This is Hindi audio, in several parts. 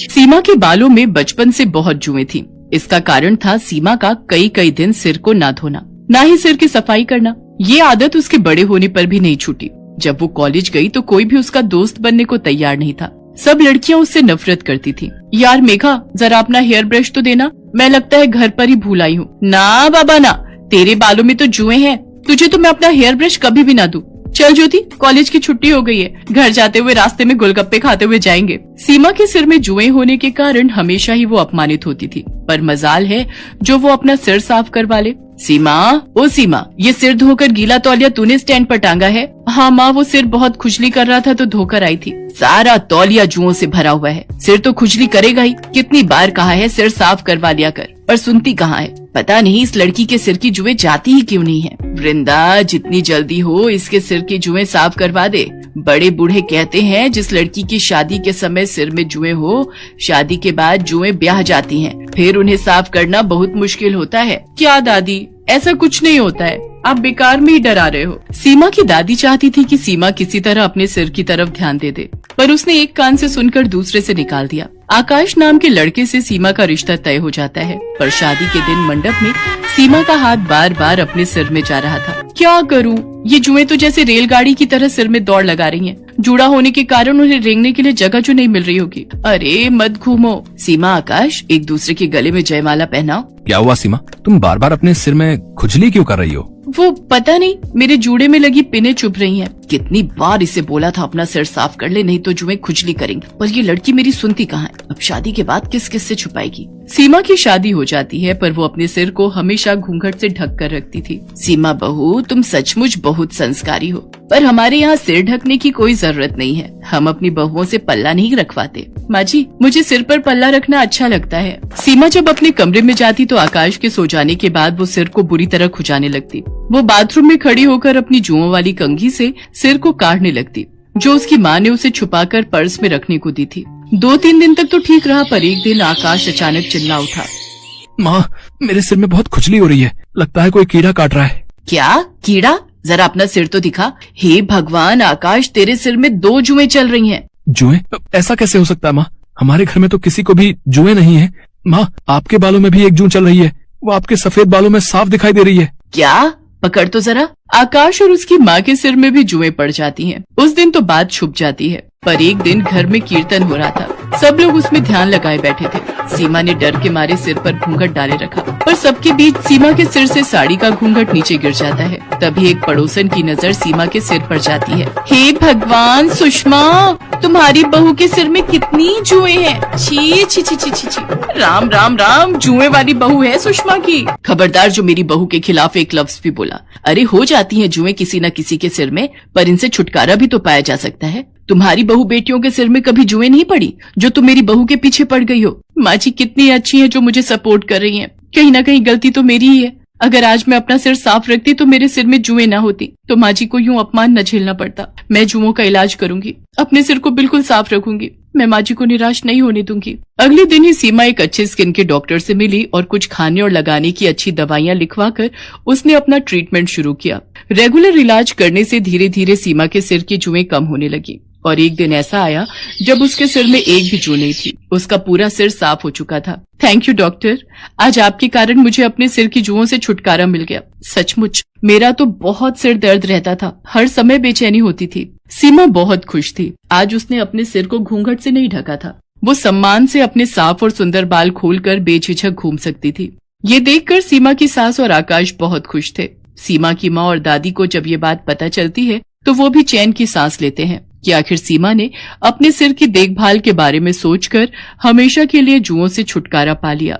सीमा के बालों में बचपन से बहुत जुएं थी। इसका कारण था सीमा का कई दिन सिर को ना धोना, ना ही सिर की सफाई करना। ये आदत उसके बड़े होने पर भी नहीं छूटी। जब वो कॉलेज गई तो कोई भी उसका दोस्त बनने को तैयार नहीं था। सब लड़कियां उससे नफरत करती थी। यार मेघा, जरा अपना हेयर ब्रश तो देना, मैं लगता है घर पर ही भूल आई हूँ। ना बाबा ना, तेरे बालों में तो जुएं हैं, तुझे तो मैं अपना हेयर ब्रश कभी भी ना दूं। चल ज्योति, कॉलेज की छुट्टी हो गई है, घर जाते हुए रास्ते में गोलगप्पे खाते हुए जाएंगे। सीमा के सिर में जुएं होने के कारण हमेशा ही वो अपमानित होती थी, पर मजाल है जो वो अपना सिर साफ करवा ले। सीमा, ओ सीमा, ये सिर धोकर गीला तौलिया तूने स्टैंड पर टांगा है? हाँ माँ, वो सिर बहुत खुजली कर रहा था तो धोकर आई थी। सारा तौलिया जुओं से भरा हुआ है, सिर तो खुजली करेगा ही। कितनी बार कहा है सिर साफ करवा लिया कर, पर सुनती कहाँ है। पता नहीं इस लड़की के सिर की जुएं जाती ही क्यों नहीं है। वृंदा, जितनी जल्दी हो इसके सिर की जुएं साफ करवा दे। बड़े बूढ़े कहते हैं जिस लड़की की शादी के समय सिर में जुएं हो, शादी के बाद जुएं ब्याह जाती हैं, फिर उन्हें साफ करना बहुत मुश्किल होता है। क्या दादी, ऐसा कुछ नहीं होता है, आप बेकार में ही डरा रहे हो। सीमा की दादी चाहती थी कि सीमा किसी तरह अपने सिर की तरफ ध्यान दे दे, पर उसने एक कान से सुनकर दूसरे से निकाल दिया। आकाश नाम के लड़के से सीमा का रिश्ता तय हो जाता है, पर शादी के दिन मंडप में सीमा का हाथ बार बार अपने सिर में जा रहा था। क्या करूं, ये जुएं तो जैसे रेलगाड़ी की तरह सिर में दौड़ लगा रही हैं। जुड़ा होने के कारण उन्हें रेंगने के लिए जगह जो नहीं मिल रही होगी। अरे मत घूमो। सीमा, आकाश, एक दूसरे के गले में जयमाला पहनाओ। क्या हुआ सीमा, तुम बार बार अपने सिर में खुजली क्यों कर रही हो? वो पता नहीं, मेरे जूड़े में लगी पिनें चुभ रही हैं। कितनी बार इसे बोला था अपना सिर साफ कर ले, नहीं तो जुएं खुजली करेंगी, पर ये लड़की मेरी सुनती कहाँ है। अब शादी के बाद किस किस से छुपाएगी। सीमा की शादी हो जाती है, पर वो अपने सिर को हमेशा घूंघट से ढक कर रखती थी। सीमा बहू, तुम सचमुच बहुत संस्कारी हो, पर हमारे यहाँ सिर ढकने की कोई जरूरत नहीं है। हम अपनी बहुओं से पल्ला नहीं रखवाते। माँ जी, मुझे सिर पर पल्ला रखना अच्छा लगता है। सीमा जब अपने कमरे में जाती तो आकाश के सो जाने के बाद वो सिर को बुरी तरह खुजाने लगती। वो बाथरूम में खड़ी होकर अपनी जुओं वाली कंघी से सिर को काटने लगती, जो उसकी माँ ने उसे छुपाकर पर्स में रखने को दी थी। 2-3 दिन तक तो ठीक रहा, पर एक दिन आकाश अचानक चिल्ला उठा। माँ, मेरे सिर में बहुत खुजली हो रही है, लगता है कोई कीड़ा काट रहा है। क्या कीड़ा? जरा अपना सिर तो दिखा। हे भगवान आकाश, तेरे सिर में 2 जुएं चल रही हैं। जुएं? ऐसा कैसे हो सकता है माँ? हमारे घर में तो किसी को भी जुएं नहीं है। माँ, आपके बालों में भी एक जूं चल रही है, वो आपके सफेद बालों में साफ दिखाई दे रही है। क्या? पकड़ तो जरा। आकाश और उसकी माँ के सिर में भी जुएं पड़ जाती हैं। उस दिन तो बात छुप जाती है, पर एक दिन घर में कीर्तन हो रहा था। सब लोग उसमें ध्यान लगाए बैठे थे। सीमा ने डर के मारे सिर पर घूंघट डाले रखा, पर सबके बीच सीमा के सिर से साड़ी का घूंघट नीचे गिर जाता है। तभी एक पड़ोसन की नजर सीमा के सिर पर जाती है। हे भगवान सुषमा, तुम्हारी बहू के सिर में कितनी जुएं हैं। छी छी छी छी छी छी। राम राम राम, जुएं वाली बहू है सुषमा की। खबरदार जो मेरी बहू के खिलाफ एक लफ्ज भी बोला। अरे हो जाती हैं जुएं किसी न किसी के सिर में, पर इनसे छुटकारा भी तो पाया जा सकता है। तुम्हारी बहू बेटियों के सिर में कभी जुएं नहीं पड़ी, जो तुम मेरी बहू के पीछे पड़ गई हो। माँ जी कितनी अच्छी है जो मुझे सपोर्ट कर रही हैं। कहीं ना कहीं गलती तो मेरी ही है। अगर आज मैं अपना सिर साफ रखती तो मेरे सिर में जुएं ना होती, तो माँ जी को यूं अपमान न झेलना पड़ता। मैं जुओं का इलाज करूंगी, अपने सिर को बिल्कुल साफ रखूंगी। मैं माँ जी को निराश नहीं होने दूंगी। अगले दिन ही सीमा एक अच्छे स्किन के डॉक्टर से मिली और कुछ खाने और लगाने की अच्छी दवाइयाँ लिखवाकर उसने अपना ट्रीटमेंट शुरू किया। रेगुलर इलाज करने से धीरे धीरे सीमा के सिर की जुएं कम होने लगी, और एक दिन ऐसा आया जब उसके सिर में एक भी जू नहीं थी। उसका पूरा सिर साफ हो चुका था। थैंक यू डॉक्टर, आज आपके कारण मुझे अपने सिर की जुओं से छुटकारा मिल गया। सचमुच मेरा तो बहुत सिर दर्द रहता था, हर समय बेचैनी होती थी। सीमा बहुत खुश थी। आज उसने अपने सिर को घूंघट से नहीं ढका था। वो सम्मान से अपने साफ और सुंदर बाल खोलकर बेझिझक घूम सकती थी। ये देखकर सीमा की सास और आकाश बहुत खुश थे। सीमा की माँ और दादी को जब ये बात पता चलती है तो वो भी चैन की सांस लेते हैं कि आखिर सीमा ने अपने सिर की देखभाल के बारे में सोचकर हमेशा के लिए जुओं से छुटकारा पा लिया।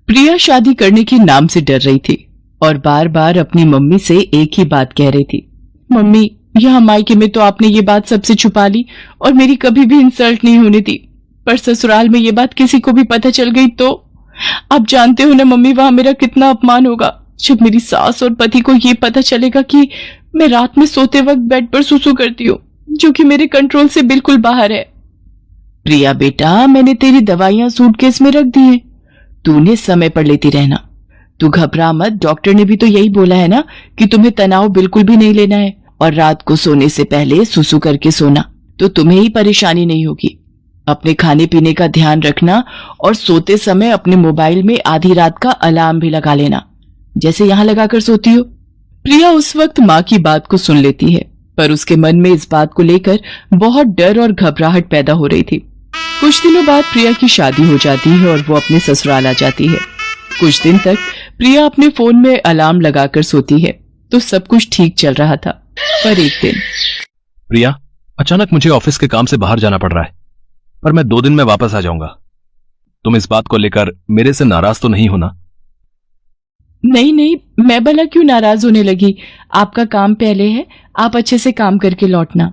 प्रिया शादी करने के नाम से डर रही थी और बार बार अपनी मम्मी से एक ही बात कह रही थी। मम्मी, यहाँ मायके में तो आपने ये बात सबसे छुपा ली और मेरी कभी भी इंसल्ट नहीं होने दी, पर ससुराल में ये बात किसी को भी पता चल गई तो आप जानते हो ना मम्मी, वहां मेरा कितना अपमान होगा। जब मेरी सास और पति को ये पता चलेगा कि मैं रात में सोते वक्त बेड पर सुसु करती हूँ, जो कि मेरे कंट्रोल से बिल्कुल बाहर है। प्रिया बेटा, मैंने तेरी दवाइयां सूटकेस में रख दी हैं, तूने समय पर लेती रहना। तू घबरा मत, डॉक्टर ने भी तो यही बोला है ना कि तुम्हें तनाव बिल्कुल भी नहीं लेना है और रात को सोने से पहले सुसु करके सोना, तो तुम्हें ही परेशानी नहीं होगी। अपने खाने पीने का ध्यान रखना और सोते समय अपने मोबाइल में आधी रात का अलार्म भी लगा लेना, जैसे यहाँ लगाकर सोती हो। प्रिया उस वक्त माँ की बात को सुन लेती है, पर उसके मन में इस बात को लेकर बहुत डर और घबराहट पैदा हो रही थी। कुछ दिनों बाद प्रिया की शादी हो जाती है और वो अपने ससुराल आ जाती है। कुछ दिन तक प्रिया अपने फोन में अलार्म लगाकर सोती है तो सब कुछ ठीक चल रहा था, पर एक दिन प्रिया, अचानक मुझे ऑफिस के काम से बाहर जाना पड़ रहा है, पर मैं 2 दिन में वापस आ जाऊंगा। तुम इस बात को लेकर मेरे से नाराज तो नहीं हो ना? नहीं नहीं, मैं भला क्यों नाराज होने लगी। आपका काम पहले है, आप अच्छे से काम करके लौटना।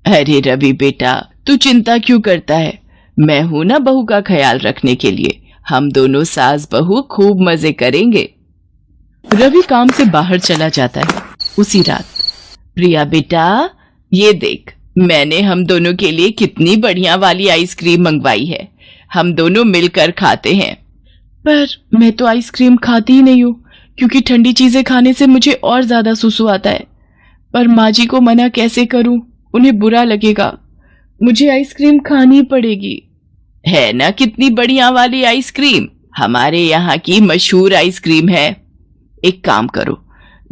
अरे रवि बेटा, तू चिंता क्यों करता है, मैं हूं ना बहू का ख्याल रखने के लिए। हम दोनों सास बहू खूब मजे करेंगे। रवि काम से बाहर चला जाता है। उसी रात, प्रिया बेटा ये देख, मैंने हम दोनों के लिए कितनी बढ़िया वाली आइसक्रीम मंगवाई है, हम दोनों मिलकर खाते हैं। पर मैं तो आइसक्रीम खाती ही नहीं हूँ, क्योंकि ठंडी चीजें खाने से मुझे और ज्यादा सुसु आता है। पर माँ जी को मना कैसे करूं, उन्हें बुरा लगेगा। मुझे आइसक्रीम खानी पड़ेगी। है ना कितनी बढ़िया वाली आइसक्रीम, हमारे यहाँ की मशहूर आइसक्रीम है। एक काम करो,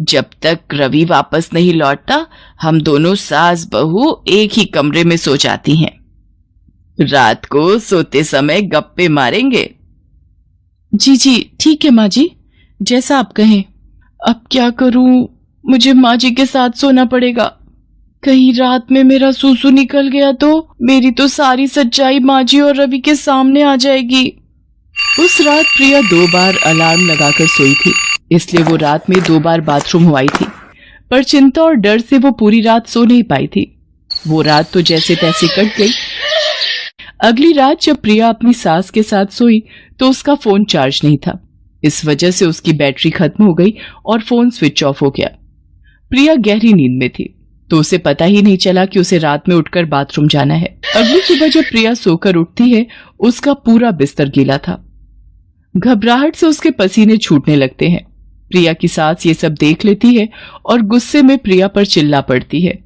जब तक रवि वापस नहीं लौटता हम दोनों सास बहू एक ही कमरे में सो जाती हैं। रात को सोते समय गप्पे मारेंगे। जी जी ठीक है माँ जी, जैसा आप कहें। अब क्या करूं, मुझे माँ जी के साथ सोना पड़ेगा। कहीं रात में मेरा सूसू निकल गया तो मेरी तो सारी सच्चाई माँ जी और रवि के सामने आ जाएगी। उस रात प्रिया 2 बार अलार्म लगाकर सोई थी, इसलिए वो रात में 2 बार बाथरूम हो आई थी, पर चिंता और डर से वो पूरी रात सो नहीं पाई थी। वो रात तो जैसे तैसे कट गई। अगली रात जब प्रिया अपनी सास के साथ सोई तो उसका फोन चार्ज नहीं था। इस वजह से उसकी बैटरी खत्म हो गई और फोन स्विच ऑफ हो गया। प्रिया गहरी नींद में थी तो उसे पता ही नहीं चला कि उसे रात में उठकर बाथरूम जाना है। अगली सुबह जब प्रिया सोकर उठती है, उसका पूरा बिस्तर गीला था। घबराहट से उसके पसीने छूटने लगते हैं। प्रिया की सास ये सब देख लेती है और गुस्से में प्रिया पर चिल्ला पड़ती है।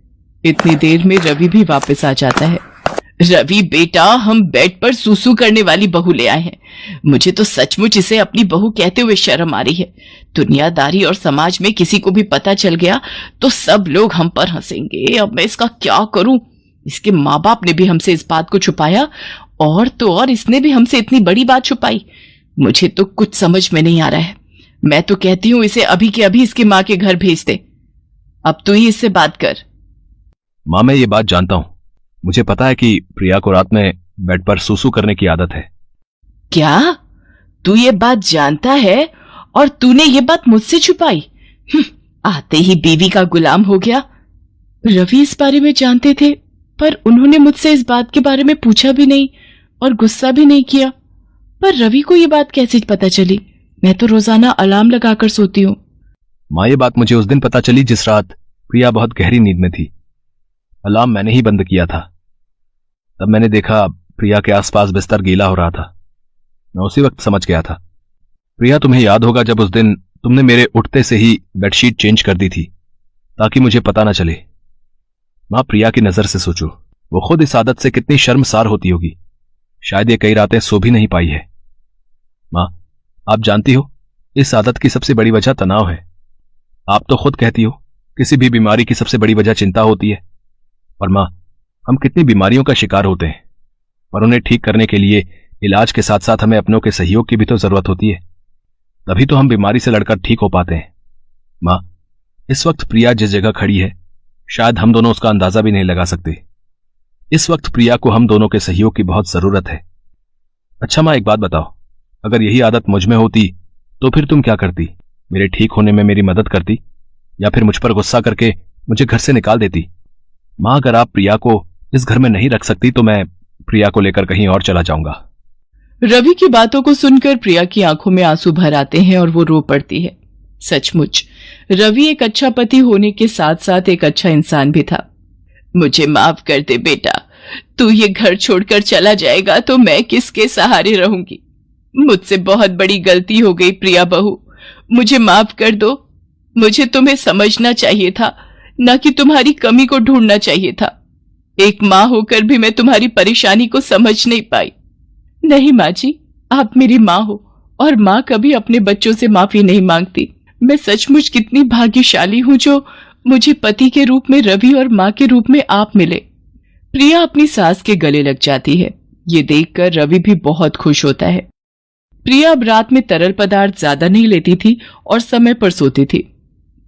इतनी देर में रवि भी वापस आ जाता है। रवि बेटा, हम बेड पर सूसू करने वाली बहू ले आए हैं। मुझे तो सचमुच इसे अपनी बहू कहते हुए शर्म आ रही है। दुनियादारी और समाज में किसी को भी पता चल गया तो सब लोग हम पर हंसेंगे। अब मैं इसका क्या करूं? इसके माँ बाप ने भी हमसे इस बात को छुपाया और तो और इसने भी हमसे इतनी बड़ी बात छुपाई। मुझे तो कुछ समझ में नहीं आ रहा है। मैं तो कहती हूँ इसे अभी के अभी इसकी माँ के घर भेज दे। अब तू ही इससे बात कर। माँ, मैं ये बात जानता हूँ। मुझे पता है कि प्रिया को रात में बेड पर सूसू करने की आदत है। क्या तू ये बात जानता है और तूने ये बात मुझसे छुपाई? आते ही बीवी का गुलाम हो गया। रवि इस बारे में जानते थे, पर उन्होंने मुझसे इस बात के बारे में पूछा भी नहीं और गुस्सा भी नहीं किया। पर रवि को ये बात कैसे पता चली? मैं तो रोजाना अलार्म लगाकर सोती हूँ। माँ, ये बात मुझे उस दिन पता चली जिस रात प्रिया बहुत गहरी नींद में थी। अलार्म मैंने ही बंद किया था। तब मैंने देखा प्रिया के आसपास बिस्तर गीला हो रहा था। मैं उसी वक्त समझ गया था। प्रिया, तुम्हें याद होगा जब उस दिन तुमने मेरे उठते से ही बेडशीट चेंज कर दी थी ताकि मुझे पता ना चले। मां, प्रिया की नजर से सोचो, वो खुद इस आदत से कितनी शर्मसार होती होगी। शायद ये कई रातें सो भी नहीं पाई है। मां, आप जानती हो इस आदत की सबसे बड़ी वजह तनाव है। आप तो खुद कहती हो किसी भी बीमारी की सबसे बड़ी वजह चिंता होती है। और मां, हम कितनी बीमारियों का शिकार होते हैं, पर उन्हें ठीक करने के लिए इलाज के साथ साथ हमें अपनों के सहयोग की भी तो जरूरत होती है। तभी तो हम बीमारी से लड़कर ठीक हो पाते हैं। मां, इस वक्त प्रिया जिस जगह खड़ी है शायद हम दोनों उसका अंदाजा भी नहीं लगा सकते। इस वक्त प्रिया को हम दोनों के सहयोग की बहुत जरूरत है। अच्छा मां, एक बात बताओ, अगर यही आदत मुझ में होती तो फिर तुम क्या करती? मेरे ठीक होने में मेरी मदद करती या फिर मुझ पर गुस्सा करके मुझे घर से निकाल देती? मां, अगर आप प्रिया को इस घर में नहीं रख सकती तो मैं प्रिया को लेकर कहीं और चला जाऊंगा। रवि की बातों को सुनकर प्रिया की आंखों में आंसू भर आते हैं और वो रो पड़ती है। सचमुच रवि एक अच्छा पति होने के साथ साथ एक अच्छा इंसान भी था। मुझे माफ कर दे बेटा, तू ये घर छोड़कर चला जाएगा तो मैं किसके सहारे रहूंगी? मुझसे बहुत बड़ी गलती हो गई प्रिया बहू, मुझे माफ कर दो। मुझे तुम्हें समझना चाहिए था न कि तुम्हारी कमी को ढूंढना चाहिए था। एक माँ होकर भी मैं तुम्हारी परेशानी को समझ नहीं पाई। नहीं माँ जी, आप मेरी माँ हो और माँ कभी अपने बच्चों से माफी नहीं मांगती। मैं सचमुच कितनी भाग्यशाली हूँ जो मुझे पति के रूप में रवि और माँ के रूप में आप मिले। प्रिया अपनी सास के गले लग जाती है। ये देखकर रवि भी बहुत खुश होता है। प्रिया अब रात में तरल पदार्थ ज्यादा नहीं लेती थी और समय पर सोती थी।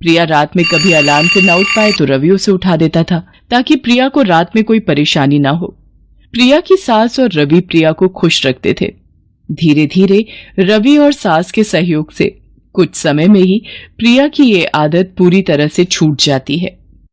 प्रिया रात में कभी अलार्म से न उठ पाए तो रवि उसे उठा देता था ताकि प्रिया को रात में कोई परेशानी ना हो। प्रिया की सास और रवि प्रिया को खुश रखते थे। धीरे धीरे रवि और सास के सहयोग से कुछ समय में ही प्रिया की ये आदत पूरी तरह से छूट जाती है।